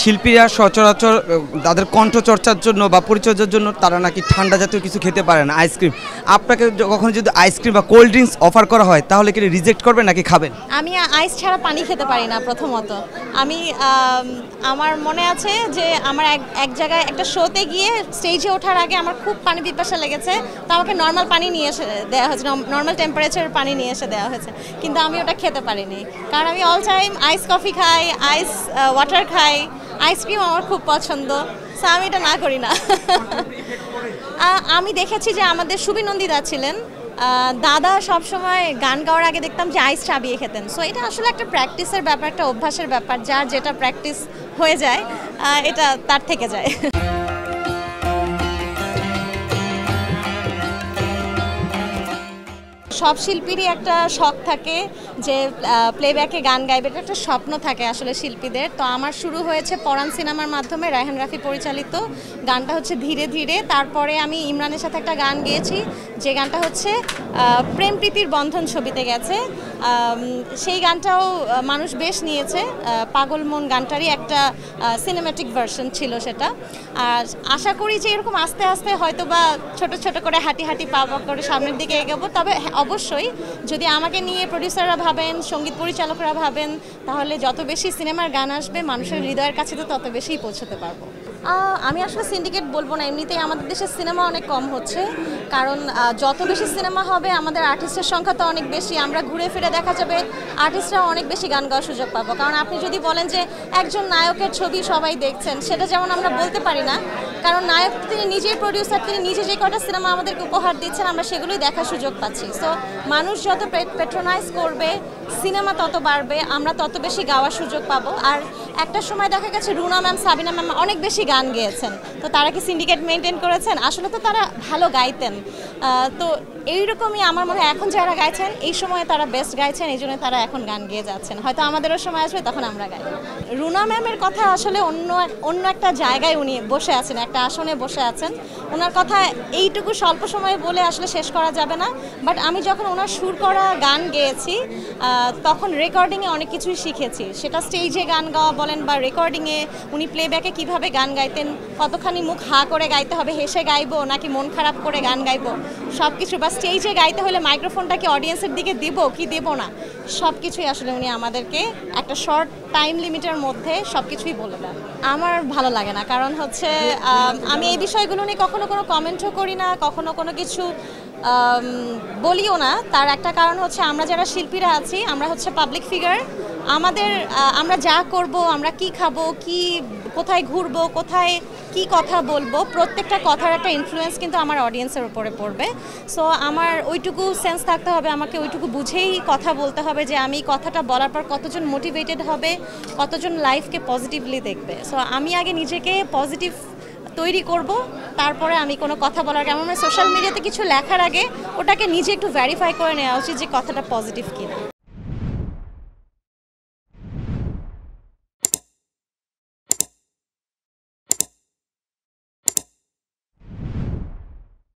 শিল্পীরা সচরাচর তাদের কণ্ঠচর্চার জন্য বা পরিচর্যার জন্য তারা নাকি ঠান্ডা জাতীয় কিছু খেতে পারে না, আইসক্রিম। আপনাকে কখনো যদি আইসক্রিম বা কোল্ড ড্রিঙ্কস অফার করা হয় তাহলে কি রিজেক্ট করবেন নাকি খাবেন? আমি আইস ছাড়া পানি খেতে পারি না। প্রথমত আমি আমার মনে আছে যে আমার এক জায়গায় একটা শোতে গিয়ে স্টেজে ওঠার আগে আমার খুব পানি পিপাসা লেগেছে, তো আমাকে নর্মাল পানি নিয়ে এসে দেওয়া হয়েছে, নর্মাল টেম্পারেচারের পানি নিয়ে এসে দেওয়া হয়েছে, কিন্তু আমি ওটা খেতে পারিনি। কারণ আমি অল টাইম আইস কফি খাই, আইস ওয়াটার খাই, আইসক্রিম আমার খুব পছন্দ, সো আমি এটা না করি না। আমি দেখেছি যে আমাদের সুবিনন্দিতা ছিলেন, দাদা সবসময় গান গাওয়ার আগে দেখতাম যে আইস চাবিয়ে খেতেন। সো এটা আসলে একটা প্র্যাকটিসের ব্যাপার, একটা অভ্যাসের ব্যাপার, যার যেটা প্র্যাকটিস হয়ে যায় এটা তার থেকে যায়। সব শিল্পীরই একটা শখ থাকে যে প্লেব্যাকে গান গাইবে, এটা একটা স্বপ্ন থাকে আসলে শিল্পীদের। তো আমার শুরু হয়েছে পরাণ সিনেমার মাধ্যমে, রায়হান রাফি পরিচালিত। গানটা হচ্ছে ধীরে ধীরে। তারপরে আমি ইমরানের সাথে একটা গান গেয়েছি, যে গানটা হচ্ছে প্রেম প্রীতির বন্ধন ছবিতে গেছে। সেই গানটাও মানুষ বেশ নিয়েছে। পাগল মন গানটারই একটা সিনেম্যাটিক ভার্সন ছিল সেটা। আর আশা করি যে এরকম আস্তে আস্তে হয়তো বা ছোট ছোট করে হাঁটি হাঁটি পা পা করে সামনের দিকে এগোবো। তবে অবশ্যই যদি আমাকে নিয়ে প্রডিউসাররা ভাবেন, সঙ্গীত পরিচালকরা ভাবেন, তাহলে যত বেশি সিনেমার গান আসবে মানুষের হৃদয়ের কাছে তো তত বেশিই পৌঁছতে পারবো। আমি আসলে সিন্ডিকেট বলবো না, এমনিতেই আমাদের দেশে সিনেমা অনেক কম হচ্ছে। কারণ যত বেশি সিনেমা হবে আমাদের আর্টিস্টের সংখ্যা তো অনেক বেশি, আমরা ঘুরে ফিরে দেখা যাবে আর্টিস্টরা অনেক বেশি গান গাওয়ার সুযোগ পাবো। কারণ আপনি যদি বলেন যে একজন নায়কের ছবি সবাই দেখছেন, সেটা যেমন আমরা বলতে পারি না, কারণ নায়ক তিনি নিজেই প্রডিউসার, তিনি নিজে যে কটা সিনেমা আমাদেরকে উপহার দিচ্ছেন আমরা সেগুলোই দেখার সুযোগ পাচ্ছি। সো মানুষ যত পেট্রোনাইজ করবে সিনেমা তত বাড়বে, আমরা তত বেশি গাওয়ার সুযোগ পাবো। আর একটা সময় দেখা গেছে রুনা ম্যাম, সাবিনা ম্যাম অনেক বেশি গান গেয়েছেন, তো তারা কি সিন্ডিকেট মেনটেন করেছেন? আসলে তো তারা ভালো গাইতেন। তো এইরকমই আমার মনে হয় এখন যারা গাইছেন এই সময় তারা বেস্ট গাইছেন, এই জন্য তারা এখন গান গেয়ে যাচ্ছেন। হয়তো আমাদেরও সময় আসবে তখন আমরা গাই। রুনা ম্যামের কথা আসলে অন্য একটা জায়গায় উনি বসে আছেন, একটা আসনে বসে আছেন। ওনার কথা এইটুকু স্বল্প সময়ে বলে আসলে শেষ করা যাবে না। বাট আমি যখন ওনার সুর করা গান গেয়েছি তখন রেকর্ডিংয়ে অনেক কিছুই শিখেছি। সেটা স্টেজে গান গাওয়া বলেন বা রেকর্ডিংয়ে উনি প্লেব্যাকে কিভাবে গান গাইতেন, কতখানি মুখ হা করে গাইতে হবে, হেসে গাইবো নাকি মন খারাপ করে গান গাইবো, সব কিছু। বা স্টেজে গাইতে হলে মাইক্রোফোনটাকে অডিয়েন্সের দিকে দিব কি দেব না, সব কিছুই আসলে উনি আমাদেরকে একটা শর্ট টাইম লিমিটের মধ্যে সব কিছুই বলে দেন। আমার ভালো লাগে না, কারণ হচ্ছে আমি এই বিষয়গুলো নিয়ে কখনো কোনো কমেন্টও করি না, কখনো কোনো কিছু বলিও না। তার একটা কারণ হচ্ছে আমরা যারা শিল্পীরা আছি আমরা হচ্ছে পাবলিক ফিগার। আমরা যা করব, আমরা কি খাবো, কোথায় ঘুরবো, কোথায় কি কথা বলবো, প্রত্যেকটা কথার একটা ইনফ্লুয়েন্স কিন্তু আমার অডিয়েন্সের উপরে পড়বে। সো আমার ওইটুকু সেন্স থাকতে হবে, আমাকে ওইটুকু বুঝেই কথা বলতে হবে যে আমি কথাটা বলার পর কতজন মোটিভেটেড হবে, কতজন লাইফকে পজিটিভলি দেখবে। সো আমি আগে নিজেকে পজিটিভ তৈরি করব, তারপরে আমি কোনো কথা বলার আগে আমার সোশ্যাল মিডিয়াতে কিছু লেখার আগে ওটাকে নিজে একটু ভেরিফাই করে নেওয়া উচিত যে কথাটা পজিটিভ কিনা।